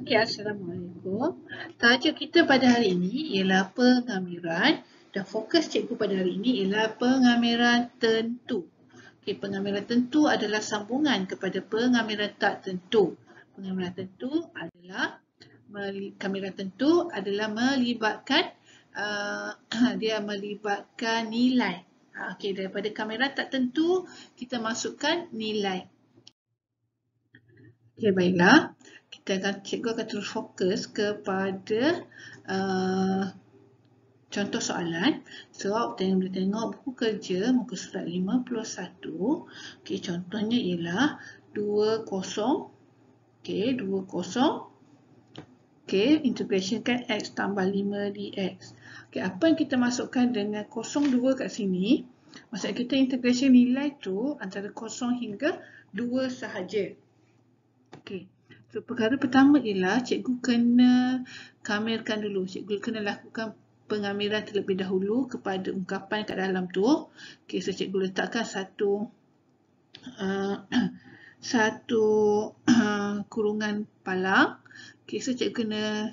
Okay, Assalamualaikum. Tajuk kita pada hari ini ialah pengamiran dan fokus cikgu pada hari ini ialah pengamiran tentu. Okay, pengamiran tentu adalah sambungan kepada pengamiran tak tentu. Pengamiran tentu adalah melibatkan dia melibatkan nilai. Okay, daripada kamiran tak tentu kita masukkan nilai. Okay, baiklah. Cikgu akan terus fokus kepada contoh soalan. So, yang boleh tengok buku kerja muka surat 51. Okay, contohnya ialah 20. Okay, 20. Okay, integrationkan x tambah 5 dx. Okay, apa yang kita masukkan dengan 02 kat sini? Maksud kita integration nilai tu antara 0 hingga 2 sahaja. Okay. So, perkara pertama ialah cikgu kena kamirkan dulu. Cikgu kena lakukan pengamiran terlebih dahulu kepada ungkapan kat dalam tu. Okay, so cikgu letakkan satu kurungan palang. Okay, so cikgu kena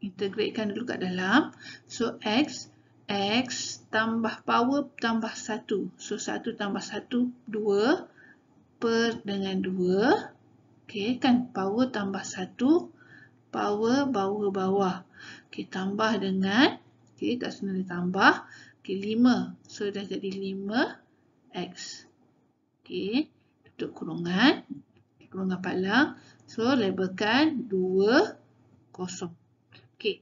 integratekan dulu kat dalam. So, x tambah power tambah 1. So, 1 tambah 1, 2 per dengan 2. Okay, kan power tambah 1, power bawah. Okay, tambah dengan, okay, kat sini ditambah, okay, 5. So, dah jadi 5x. Okay, tutup kurungan palang. So, labelkan 20. Okay,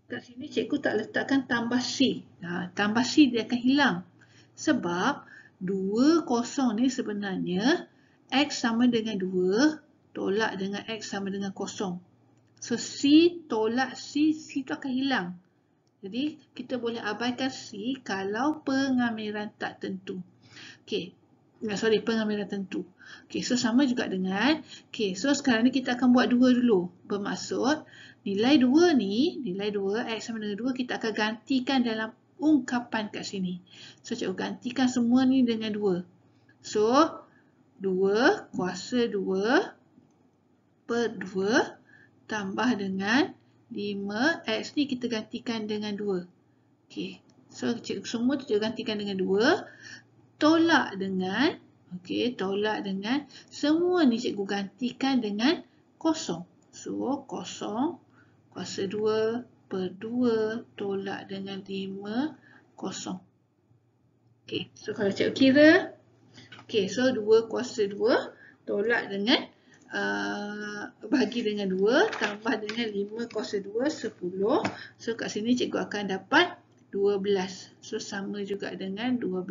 kat sini cikgu tak letakkan tambah C. Tambah C dia akan hilang. Sebab 20 ni sebenarnya x sama dengan 2. Tolak dengan x sama dengan 0. So, C tolak C tu akan hilang. Jadi, kita boleh abaikan C kalau pengamiran tak tentu. Okay, pengamiran tentu. Okay, so sama juga dengan, okay, so sekarang ni kita akan buat 2 dulu. Bermaksud, nilai 2 ni, nilai 2, x sama dengan 2, kita akan gantikan dalam ungkapan kat sini. So, cikgu gantikan semua ni dengan 2. So, 2 kuasa 2 per 2 tambah dengan 5. X ni kita gantikan dengan 2. Okay. So, semua tu cikgu gantikan dengan 2. Tolak dengan, okay, tolak dengan semua ni cikgu gantikan dengan 0. So, 0 kuasa 2 per 2 tolak dengan 5, 0. Okay. So, kalau cikgu kira, okay, so 2 kuasa 2 tolak dengan bahagi dengan 2 tambah dengan 5 kuasa 2, 10. So, kat sini cikgu akan dapat 12. So, sama juga dengan 12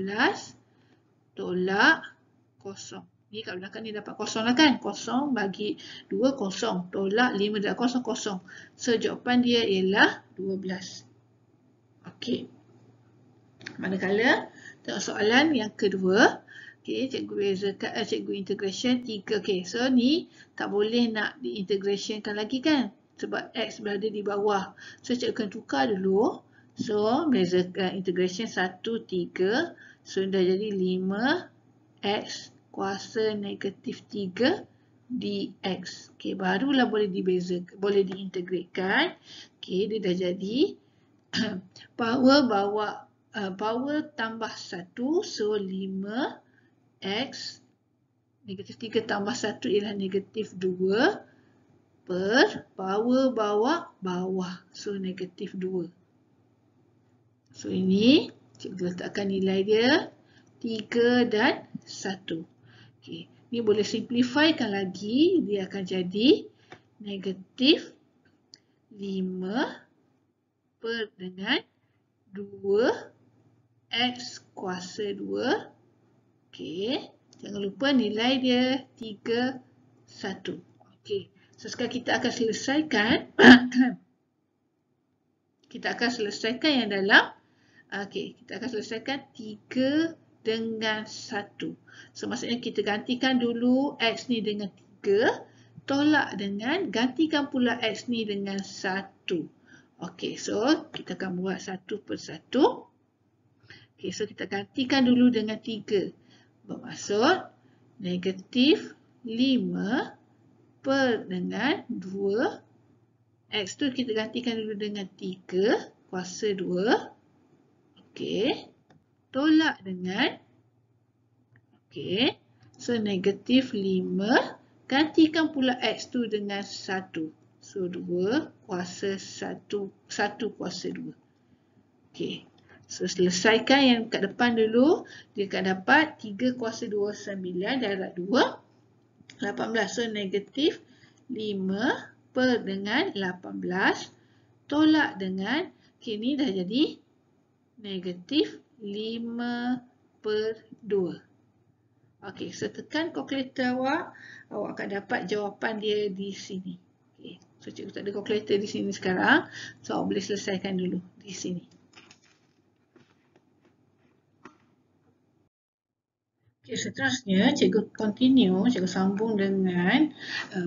tolak 0. Ni kat belakang ni dapat 0 lah kan? 0 bagi 2, 0. Tolak 5 dan 0, 0. So, jawapan dia ialah 12. Okey. Manakala, tengok soalan yang kedua. Okay, cikgu integration 3. Okay, so ni tak boleh nak diintegrationkan lagi kan? Sebab x berada di bawah. So, cikgu akan tukar dulu. So, bezakan integration 1, 3. So, dah jadi 5x kuasa negatif 3 dx. Okay, barulah boleh dibezakan, boleh diintegratekan. Okay, dia dah jadi power tambah 1. So, 5x negatif 3 tambah 1 ialah negatif 2 per power bawah. So, negatif 2. So, ini cikgu letakkan nilai dia 3 dan 1. Okay. Ni boleh simplifykan lagi. Dia akan jadi negatif 5 per dengan 2x kuasa 2. Okay. Jangan lupa nilai dia 3, 1. Okay. So, sekarang kita akan selesaikan. Yang dalam. Okay. Kita akan selesaikan 3 dengan 1. So, maksudnya kita gantikan dulu x ni dengan 3. Tolak dengan, gantikan pula x ni dengan 1. Okay. So, kita akan buat 1 per 1. Okay. So, kita gantikan dulu dengan 3. Bermaksud negatif 5 per dengan 2 X tu kita gantikan dulu dengan 3 kuasa 2. Okey. Tolak dengan, okey. So, negatif 5. Gantikan pula X tu dengan 1. So, 2 kuasa 1 kuasa 2. Okey. So, selesaikan yang kat depan dulu. Dia akan dapat 3 kuasa 2, 9 darab 2, 18. So, negatif 5 per dengan 18. Tolak dengan, okey, ni dah jadi negatif 5 per 2. Okey, so tekan kalkulator awak akan dapat jawapan dia di sini. Okey, so cikgu tak ada kalkulator di sini sekarang. So, awak boleh selesaikan dulu di sini. Okey, seterusnya cikgu sambung dengan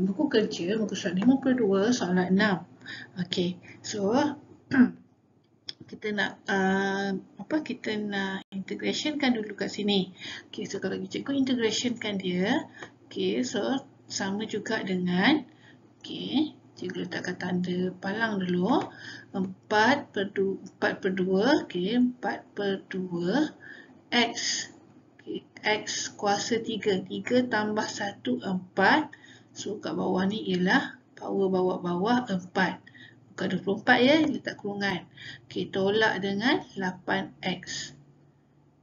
buku kerja muka surat 52 soalan 6. Okey, so kita nak integrationkan dulu kat sini. Okey, so kalau cikgu integrationkan dia, okey, so sama juga dengan, okey, cikgu letakkan tanda palang dulu. 4 per 2, okey, 4 per 2 X. Okay, X kuasa 3. 3 tambah 1, 4. So, kat bawah ni ialah power bawah 4. Bukan 24 ya, letak kurungan. Okey, tolak dengan 8X.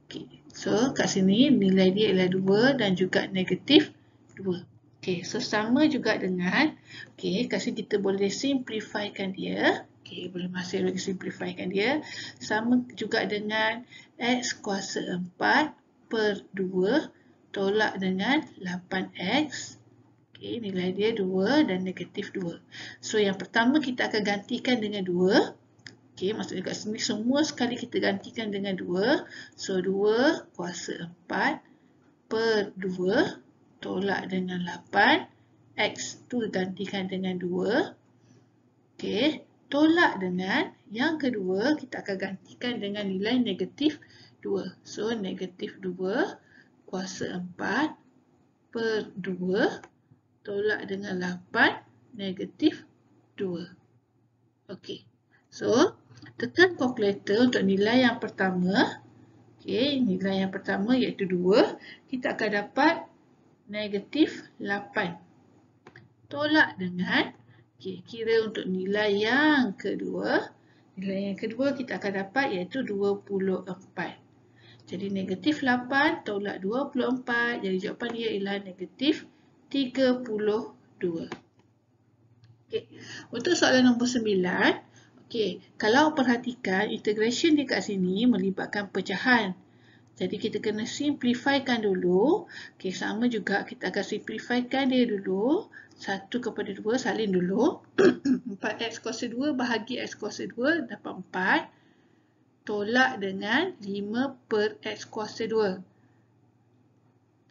Okey, so kat sini nilai dia ialah 2 dan juga negatif 2. Okey, so sama juga dengan, okey, kat sini kita boleh simplifykan dia. Okey, boleh masih lagi simplifykan dia. Sama juga dengan X kuasa 4 per 2 tolak dengan 8X. Okey, nilai dia 2 dan negatif 2. So, yang pertama kita akan gantikan dengan 2. Okey, maksudnya kat sini semua sekali kita gantikan dengan 2. So, 2 kuasa 4 per 2 tolak dengan 8. X tu gantikan dengan 2. Okey, tolak dengan yang kedua kita akan gantikan dengan nilai negatif 2. So, negatif 2 kuasa 4 per 2 tolak dengan 8 negatif 2. Okey, so tekan kalkulator untuk nilai yang pertama. Okey, nilai yang pertama iaitu 2. Kita akan dapat negatif 8. Tolak dengan, okey, kira untuk nilai yang kedua. Nilai yang kedua kita akan dapat iaitu 24. Jadi negatif 8 tolak 24. Jadi jawapan dia ialah negatif 32. Okey, untuk soalan nombor 9. Okey, kalau perhatikan integration di kat sini melibatkan pecahan. Jadi kita kena simplifykan dulu. Okey, sama juga kita akan simplifykan dia dulu. 1 kepada 2 salin dulu. 4x kuasa 2 bahagi x kuasa 2 dapat 4. Tolak dengan 5 per x kuasa 2.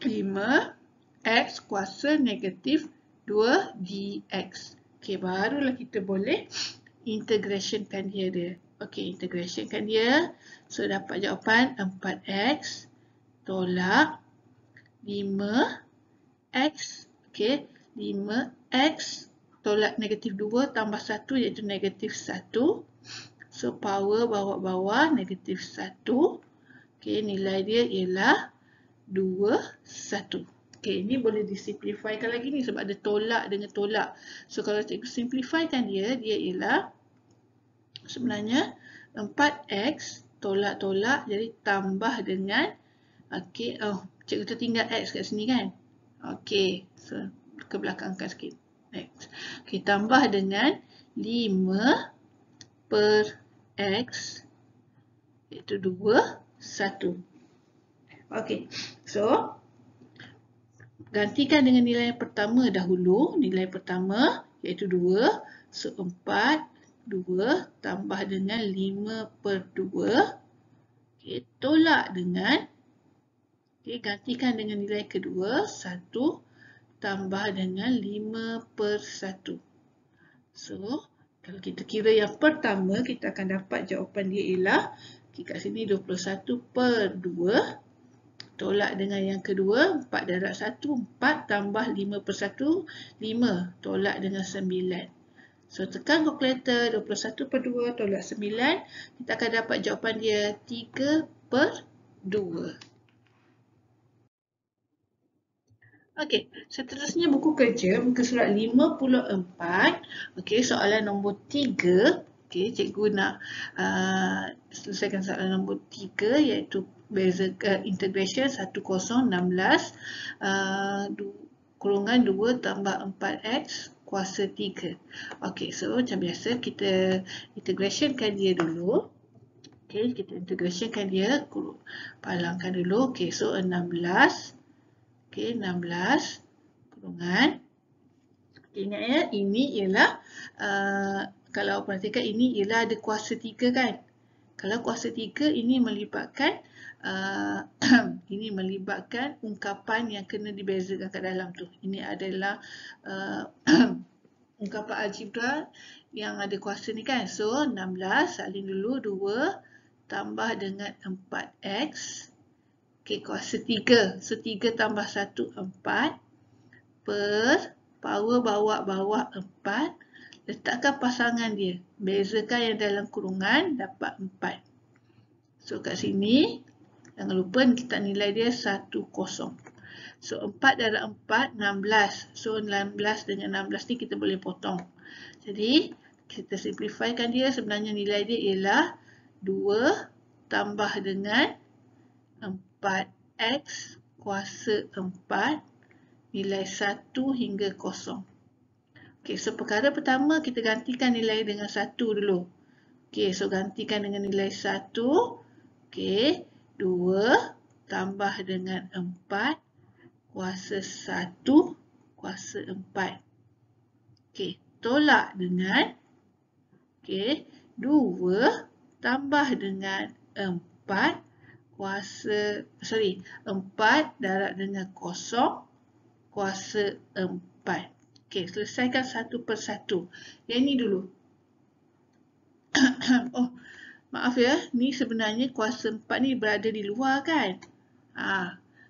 5x kuasa negatif 2 dx. Okey, barulah kita boleh integrationkan dia. Okey, integrationkan dia. So, dapat jawapan 4x tolak 5x. Okey, 5x tolak negatif 2 tambah 1 iaitu negatif 1. So, power bawah-bawah negatif 1. Okey, nilai dia ialah 21. Okey, ini boleh disimplifykan lagi ni sebab ada tolak dengan tolak. So, kalau cikgu simplifykan dia, dia ialah sebenarnya 4x tolak-tolak jadi tambah dengan, okey, cikgu tertinggal x kat sini kan. Okey, so ke belakangkan sikit. X. Okey, tambah dengan 5 per x iaitu 21. Okey, so gantikan dengan nilai yang pertama dahulu. Nilai pertama iaitu 2. So, 4, 2 tambah dengan 5 per 2. Okay, tolak dengan, okay, gantikan dengan nilai kedua. 1 tambah dengan 5 per 1. So, kalau kita kira yang pertama, kita akan dapat jawapan dia ialah, okay, kat sini 21 per 2. Tolak dengan yang kedua, 4 darab 1, 4 tambah 5 per 1, 5. Tolak dengan 9. So, tekan kalkulator 21/2 tolak 9. Kita akan dapat jawapan dia 3/2. Okey, seterusnya buku kerja, muka surat 54. Okey, soalan nombor 3. Okey, cikgu nak selesaikan soalan nombor 3 iaitu beza integration 1016 kurungan 2 tambah 4x kuasa 3. Okey, so macam biasa kita integrationkan dia dulu. Okey, kita integrationkan dia, palangkan dulu. Okey, so 16. Okey, 16 kurungan. Ingat ya, ini ialah kalau perhatikan ini ialah ada kuasa 3 kan. Kalau kuasa 3 ini melibatkan ini melibatkan ungkapan yang kena dibezakan kat dalam tu. Ini adalah ungkapan algebra yang ada kuasa ni kan. So 16 salin dulu 2 tambah dengan 4x. Okey, kuasa 3. So 3 tambah 1 4 per power bawah 4. Letakkan pasangan dia. Bezakan yang dalam kurungan dapat 4. So kat sini jangan lupa kita nilai dia 10. So 4 darab 4 16. So 16 dengan 16 ni kita boleh potong. Jadi kita simplifykan dia, sebenarnya nilai dia ialah 2 tambah dengan 4x kuasa 4 nilai 1 hingga 0. Okey, so perkara pertama kita gantikan nilai dengan 1 dulu. Okey, so gantikan dengan nilai 1. Okey, 2 tambah dengan 4 kuasa 1 kuasa 4. Okey, tolak dengan 2 tambah dengan 4 kuasa 4 darab dengan 0 kuasa 4. Okey, selesaikan satu persatu. Yang ini dulu. Oh, maaf ya. Ni sebenarnya kuasa 4 ni berada di luar kan?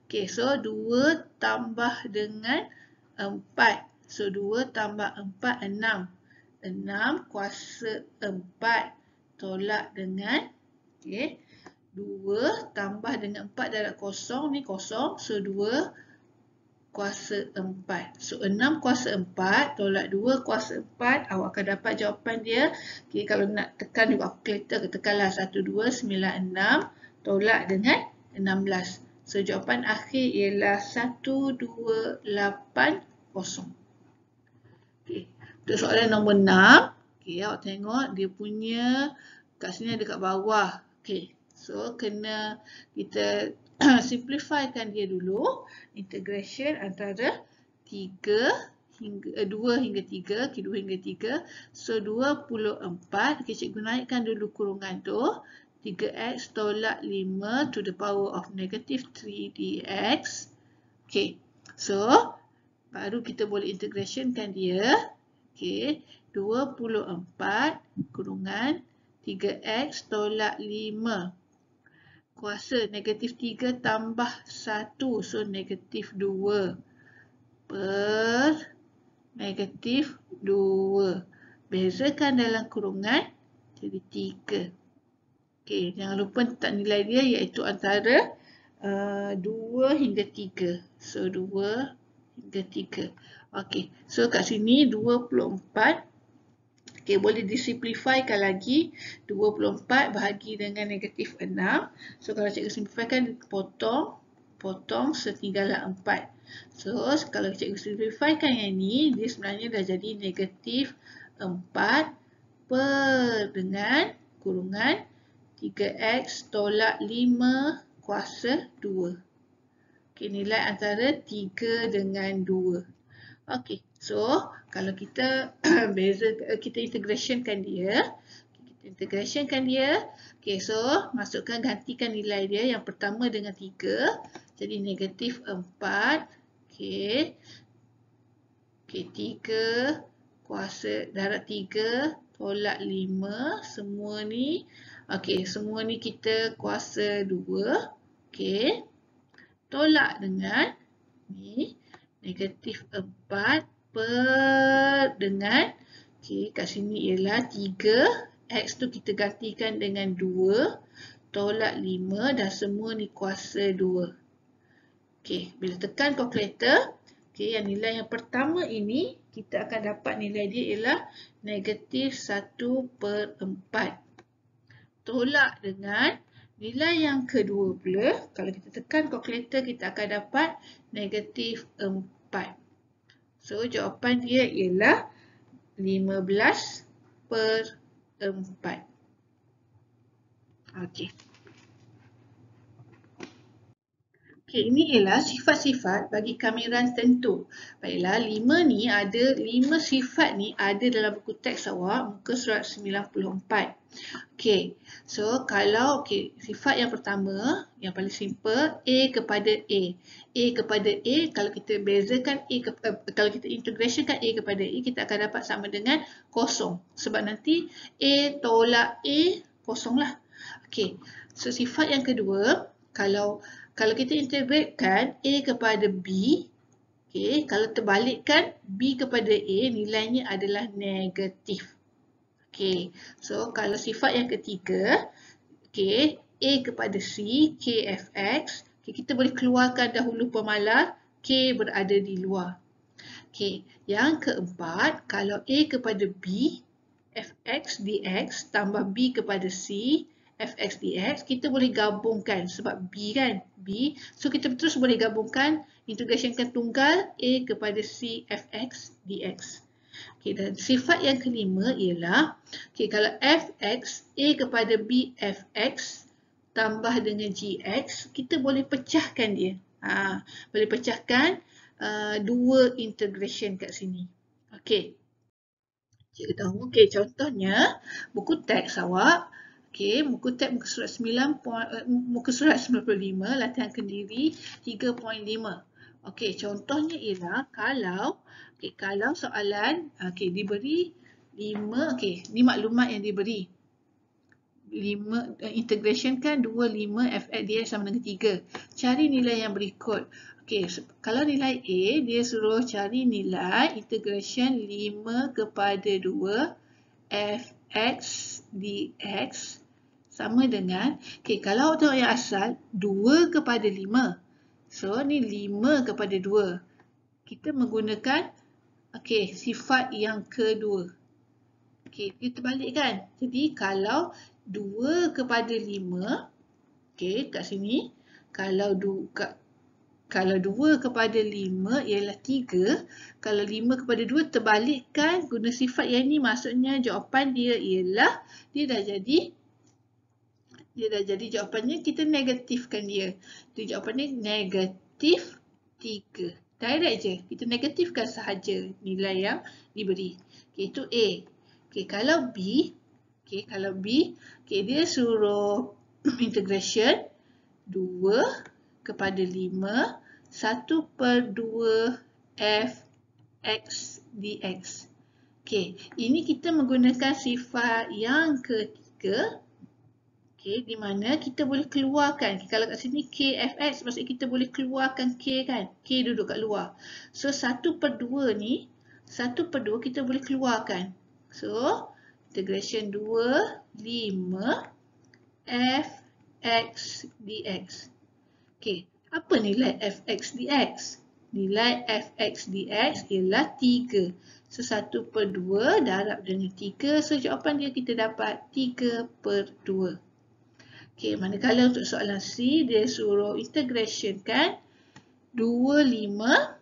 Okey, so 2 tambah dengan 4. So 2 tambah 4, 6. 6 kuasa 4 tolak dengan 2 tambah dengan 4 darab 0 ni 0. So 2 kuasa 4. So 6 kuasa 4 tolak 2 kuasa 4. Awak akan dapat jawapan dia. Okay, kalau nak tekan juga kalkulator, tekanlah 1296 tolak dengan 16. So jawapan akhir ialah 1280. Okay. Untuk soalan nombor 6. Okay, awak tengok dia punya kat sini ada kat bawah. Okay. So, kena kita simplifykan dia dulu. Integration antara 2 hingga 3. Okay, 2 hingga 3. So, 24. Okay, cikgu naikkan dulu kurungan tu. 3x tolak 5 to the power of negative 3 dx. Okay, so, baru kita boleh integrationkan dia. Okay, 24 kurungan 3x tolak 5. Kuasa negatif 3 tambah 1. So, negatif 2 per negatif 2. Bezakan dalam kurungan jadi 3. Okey, jangan lupa letak nilai dia iaitu antara 2 hingga 3. So, 2 hingga 3. Okey, so kat sini 24. Okay, boleh disimplifykan lagi. 24 bahagi dengan negatif 6. So, kalau cikgu simplifykan, potong setinggalan 4. So, kalau cikgu simplifykan yang ni, dia sebenarnya dah jadi negatif 4 per dengan kurungan 3x tolak 5 kuasa 2. Okay, nilai antara 3 dengan 2. Okey, so kalau kita kita integrationkan dia. Okey, so masukkan, gantikan nilai dia. Yang pertama dengan 3. Jadi negatif 4. Okey. Okey, 3 kuasa darab 3 tolak 5. Semua ni. Okey, semua ni kita kuasa 2. Okey. Tolak dengan ni. Negatif 4 per dengan Okey, kat sini ialah 3. X tu kita gantikan dengan 2. Tolak 5 dan semua ni kuasa 2. Okey, bila tekan kalkulator, okey, yang nilai yang pertama ini, kita akan dapat nilai dia ialah negatif 1/4. Tolak dengan nilai yang kedua pula, kalau kita tekan kalkulator, kita akan dapat negatif 4. So, jawapan dia ialah 15/4. Okey. Okey, ini ialah sifat-sifat bagi kamiran tentu. Baiklah, 5 sifat ni ada dalam buku teks awak, muka surat 94. Okey, so kalau sifat yang pertama, yang paling simple, A kepada A. A kepada A, kalau kita bezakan kalau kita integrationkan A kepada A, kita akan dapat sama dengan kosong. Sebab nanti A tolak A, kosong lah. Okey, so sifat yang kedua, kalau kita integratekan A kepada B, kalau terbalikkan B kepada A, nilainya adalah negatif. So kalau sifat yang ketiga, A kepada C, KFX, kita boleh keluarkan dahulu pemalar, K berada di luar. Yang keempat, kalau A kepada B, Fx dx tambah B kepada C, Fx dx, kita boleh gabungkan sebab B kan, B. So kita terus boleh gabungkan, integrationkan tunggal A kepada C Fx dx. Dan sifat yang kelima ialah, kalau Fx, A kepada B Fx tambah dengan Gx, kita boleh pecahkan dia. Boleh pecahkan dua integration kat sini. Cikgu tahu. Contohnya, buku teks awak, buku teks muka surat 95, latihan kendiri 3.5. Contohnya ialah kalau soalan diberi 5, ni maklumat yang diberi. 5 integration kan 2, 5, Fx dx sama dengan 3. Cari nilai yang berikut. Kalau nilai A, dia suruh cari nilai integration 5 kepada 2 Fx dx sama dengan, kalau tengok yang asal, 2 kepada 5. So, ni 5 kepada 2. Kita menggunakan sifat yang kedua. Kita balik kan? Jadi, kalau 2 kepada 5, kat sini, kalau 2 kepada 5 ialah 3, kalau 5 kepada 2 terbalikkan guna sifat yang ni, maksudnya jawapan dia ialah, dia dah jadi jawapannya, kita negatifkan dia. Jadi jawapannya negatif 3. Direct je, kita negatifkan sahaja nilai yang diberi. Itu A. Kalau B, dia suruh integration 2 kepada 5, 1/2 Fx dx. Ini kita menggunakan sifat yang ketiga, di mana kita boleh keluarkan. Kalau kat sini KFX, maksudnya kita boleh keluarkan K kan? K duduk kat luar. So, 1/2 ni, 1/2 kita boleh keluarkan. So, integration 2, 5, Fx dx. Apa nilai Fx dx? Nilai Fx dx ialah 3. So, 1/2 darab dengan 3. So, jawapan dia kita dapat 3/2. Manakala untuk soalan C, dia suruh integration kan 2, 5,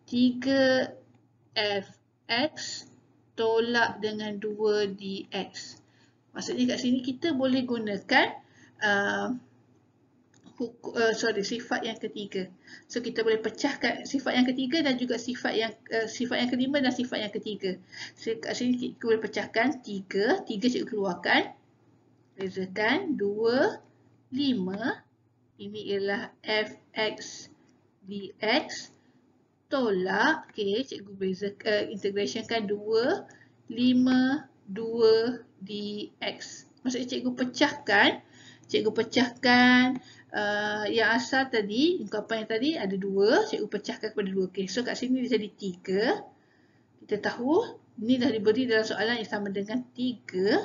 3 Fx tolak dengan 2 dx. Maksudnya kat sini kita boleh gunakan sifat yang ketiga. So kita boleh pecahkan sifat yang ketiga dan juga sifat yang kelima dan sifat yang ketiga. So kat sini kita boleh pecahkan 3 cikgu keluarkan. Bezakan 2, 5. Ini ialah Fx dx tolak, cikgu integrationkan 2, 5, 2 dx. Maksudnya cikgu pecahkan yang asal tadi, ungkapan yang tadi ada 2, cikgu pecahkan kepada 2. So kat sini dia jadi 3. kita tahu ni dah diberi dalam soalan yang sama dengan 3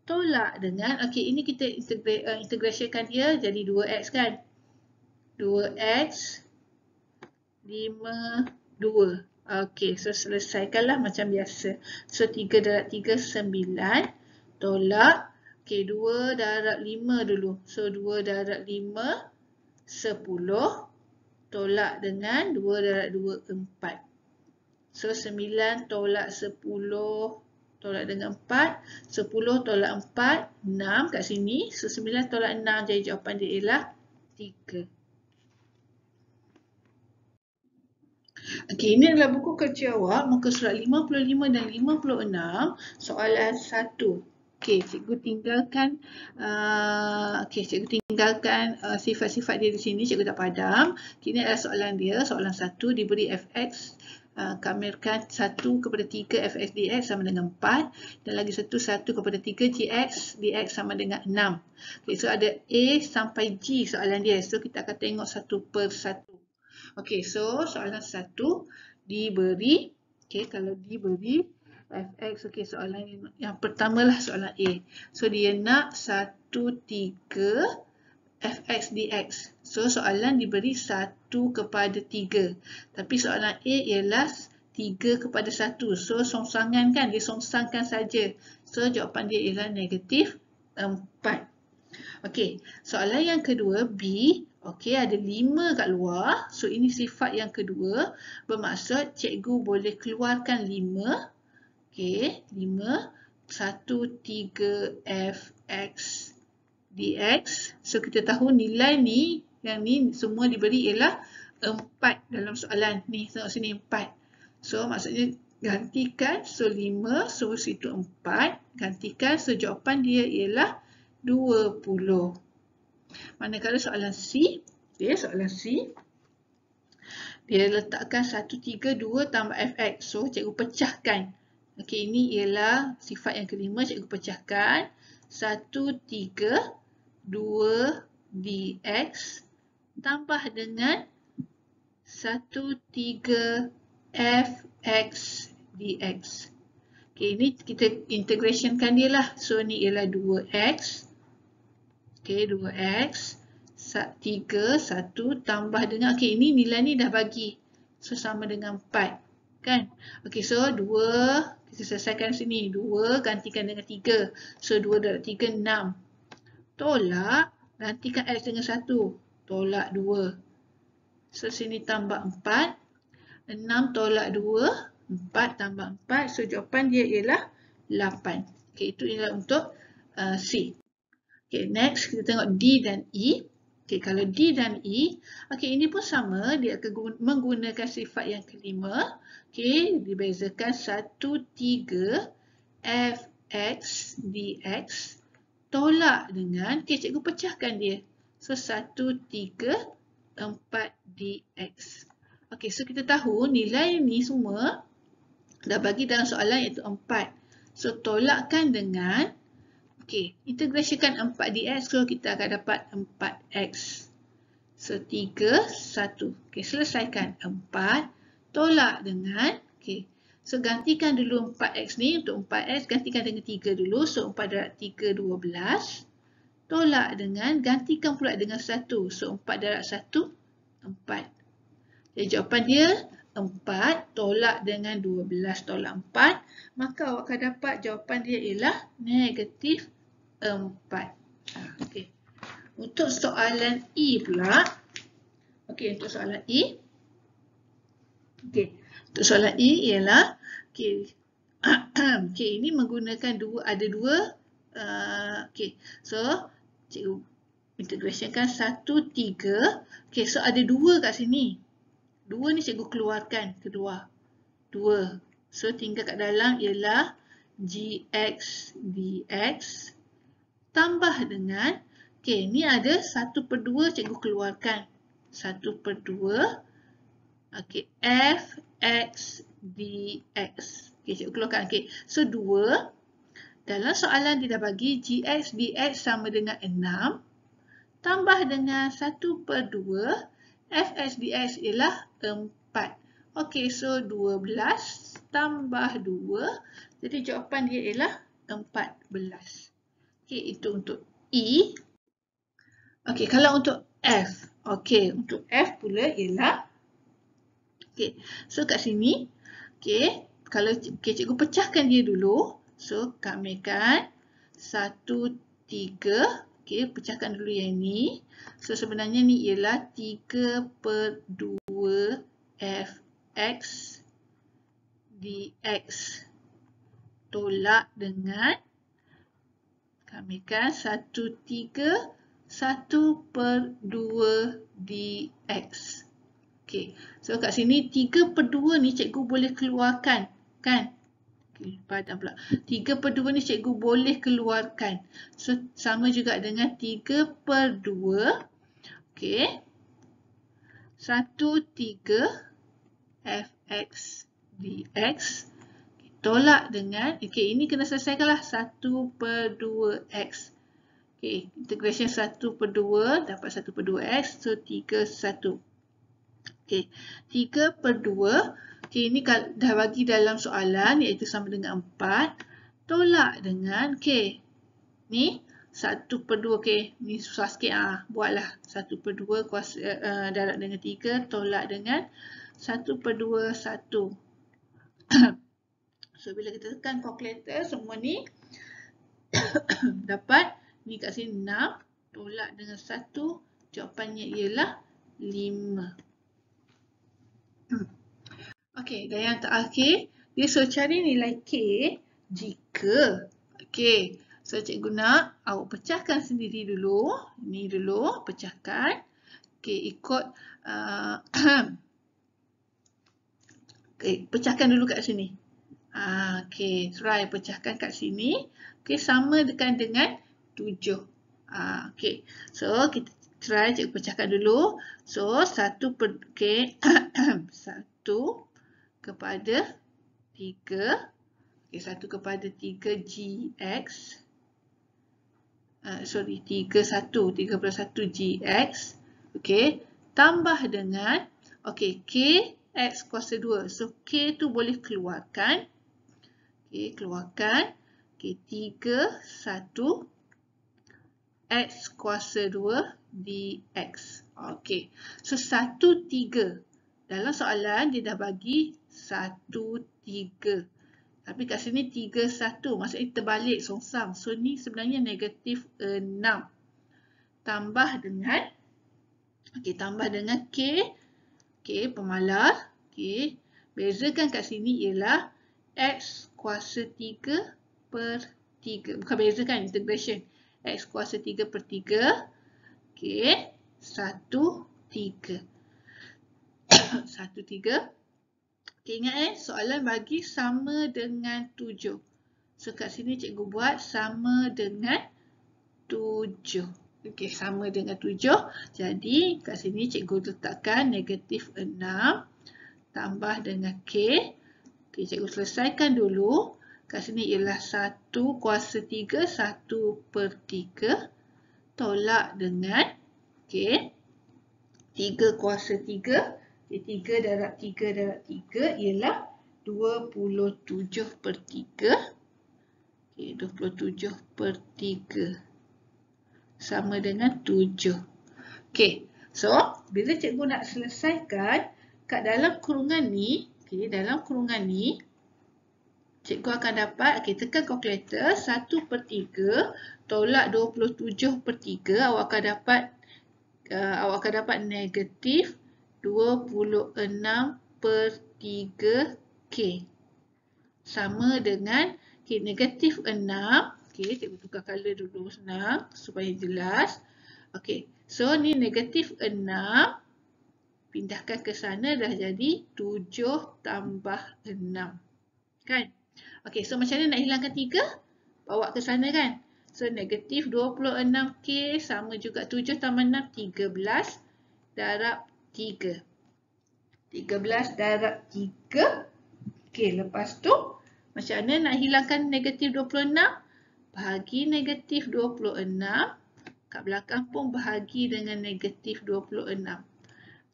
tolak dengan, okey, ini kita integrasikan dia jadi 2x kan. 2x 5, 2. Okey, so selesaikanlah macam biasa. So 3 darab 3, 9. Tolak. Okey, 2 darab 5 dulu. So 2 darab 5, 10. Tolak dengan 2 darab 2, 4. So 9 tolak 10, tolak dengan 4. 10 tolak 4, 6 kat sini. So 9 tolak 6, jadi jawapan dia ialah 3. Okey, ini adalah buku kerja awak, muka surat 55 dan 56, soalan 1. Okey, cikgu tinggalkan sifat-sifat dia di sini, cikgu tak padam. Ini adalah soalan dia, soalan 1, diberi fx, kamirkan 1 kepada 3 fx dx sama dengan 4, dan lagi satu 1 kepada 3 gx dx sama dengan 6. Okey, so ada A sampai G soalan dia. So kita akan tengok satu per satu. Okey, so soalan 1 diberi, okey, kalau diberi fx, okey, soalan yang pertama lah soalan A. So dia nak 1, 3 fx dx. So soalan diberi 1 kepada 3. Tapi soalan A ialah 3 kepada 1. So songsangan kan, dia songsangkan saja. So jawapan dia ialah negatif 4. Okey, soalan yang kedua B. Okey, ada 5 kat luar. So ini sifat yang kedua. Bermaksud cikgu boleh keluarkan 5. Okey, 5. 1, 3 fx dx. So kita tahu nilai ni, yang ni semua diberi ialah 4 dalam soalan ni. Tengok sini 4. So maksudnya gantikan, so 5, so situ 4. Gantikan, so jawapan dia ialah 20. Manakala soalan C, okay, soalan C, dia letakkan 1, 3, 2 tambah fx. So cikgu pecahkan. Okey, ini ialah sifat yang kelima, cikgu pecahkan. 1, 3, 2 dx tambah dengan 1, 3 fx dx. Okey, ini kita integrationkan dia lah. So ni ialah 2x. Okey, 2x. 3, 1 tambah dengan, okey, ini nilai ni dah bagi. So sama dengan 4. Kan? Okey, so 2, kita selesaikan sini. 2 gantikan dengan 3. So 2 darab 3, 6. Tolak, gantikan x dengan 1. Tolak 2. So sini tambah 4. 6 tolak 2. 4 tambah 4. So jawapan dia ialah 8. Okey, itu ialah untuk C. Okey, next kita tengok D dan E. Okey, kalau D dan E, okey, ini pun sama, dia akan menggunakan sifat yang kelima. Okey, dibezakan 1, 3 fx dx tolak dengan, okey, cikgu pecahkan dia. So 1, 3, 4 dx. Okey, so kita tahu nilai ni semua dah bagi dalam soalan iaitu 4. So tolakkan dengan, okey, integrasikan 4 dx, so kita akan dapat 4x. So 3, 1. Okey, selesaikan 4. Tolak dengan, okey, so gantikan dulu 4x ni, untuk 4x gantikan dengan 3 dulu. So 4 darab 3, 12. Tolak dengan, gantikan pula dengan 1. So 4 darab 1, 4. Jadi jawapan dia 4 tolak dengan 12 tolak 4. Maka awak akan dapat jawapan dia ialah negatif 4. Okey. Untuk soalan E pula. Okey, untuk soalan E. Okey. Untuk soalan E ialah, okey. Okey, ini menggunakan ada dua. Okey. So, cikgu integrationkan 1, 3. Okey, so ada 2 kat sini. 2 ni cikgu keluarkan keluar. 2. So, tinggal kat dalam ialah gx dx tambah dengan, okey, ni ada 1/2 cikgu keluarkan. 1/2, okey, fx dx. Okey, cikgu keluarkan. Okey, so 2. Dalam soalan dia dah bagi gx dx sama dengan 6 tambah dengan 1/2 fx dx ialah 4. Okey, so 12 tambah 2. Jadi jawapan dia ialah 14. Okey, itu untuk E. Okey, kalau untuk F. Okey, untuk F pula ialah, okey, so kat sini, okey, kalau cikgu pecahkan dia dulu. So, kami akan 1, 3. Okey, pecahkan dulu yang ni. So, sebenarnya ni ialah 3/2 fx dx. Tolak dengan, kami akan 1, 3, 1/2 dx. Okey, so kat sini 3/2 ni cikgu boleh keluarkan, kan? Okey, padan pula. 3/2 ni cikgu boleh keluarkan. So, sama juga dengan 3/2. Okey. 1, 3 fx dx. Tolak dengan, okey, ini kena selesaikanlah 1/2x. Okey, integration 1/2 dapat 1/2x, so 3, 1. Okey, 3/2. Okey, ini dah bagi dalam soalan iaitu sama dengan 4. Tolak dengan, okey, ni 1/2. Okey, ni susah sikit. Buatlah 1/2 kuasa darab dengan 3 tolak dengan 1/1. So, bila kita tekan calculator, semua ni dapat, ni kat sini 6, tolak dengan 1, jawapannya ialah 5. Okey, dan yang terakhir, dia suruh cari nilai K jika, okey, so cikgu nak awak pecahkan sendiri dulu, ni dulu, pecahkan. Okey, ikut, okey, pecahkan dulu kat sini. Okey, try pecahkan kat sini. Okey, sama dengan 7. Okey, so kita try cikgu pecahkan dulu. So, 1 okey, 1 kepada 3. Okey, 1 kepada 3 gx. Sorry, 3/1 gx. Okey, tambah dengan, okey, k x kuasa 2. So, k tu boleh keluarkan. Okey, keluarkan. Okey, 3, 1 x kuasa 2 dx. Okey, so 1, 3. Dalam soalan dia dah bagi 1, 3. Tapi kat sini 3, 1. Maksudnya terbalik songsam. So, ni sebenarnya negatif 6. Tambah dengan, okey, tambah dengan k. Okey, pemalas. Okey, bezakan kat sini ialah x kuasa 3/3. Bukan bezakan, integration. X kuasa 3/3. Okey, 1, 3. 1, 3. Okey, ingat soalan bagi sama dengan 7. So, kat sini cikgu buat sama dengan 7. Okey, sama dengan 7. Jadi, kat sini cikgu letakkan negatif 6 tambah dengan k. Okey, cikgu selesaikan dulu. Kat sini ialah 1 kuasa 3, 1/3. Tolak dengan, okey, 3 kuasa 3. Okay, 3 darab 3 darab 3 ialah 27/3. Okay, 27/3 sama dengan 7. Okay, so bila cikgu nak selesaikan kat dalam kurungan ni, okay, dalam kurungan ni, cikgu akan dapat, okay, tekan calculator, 1/3 tolak 27/3, awak akan dapat negatif 26/3K. Sama dengan, okay, negatif 6. Okay, cikgu tukar color dulu senang supaya jelas. Okay, so ni negatif 6. Pindahkan ke sana dah jadi 7 tambah 6. Kan? Okay, so macam mana nak hilangkan 3? Bawa ke sana kan? So negatif 26K sama juga 7 tambah 6, 13 darab 3. 13 darab 3. Okey, lepas tu macam mana nak hilangkan negatif 26? Bahagi negatif 26. Kat belakang pun bahagi dengan negatif 26.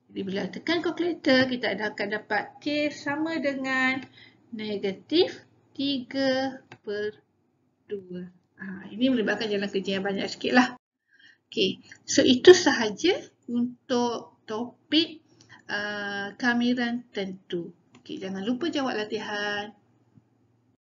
Jadi bila tekan calculator, kita akan dapat K sama dengan negatif 3/2. Ini melibatkan jalan kerja yang banyak sikit lah. Okay, so itu sahaja untuk topik kamiran tentu. Okay, jangan lupa jawab latihan.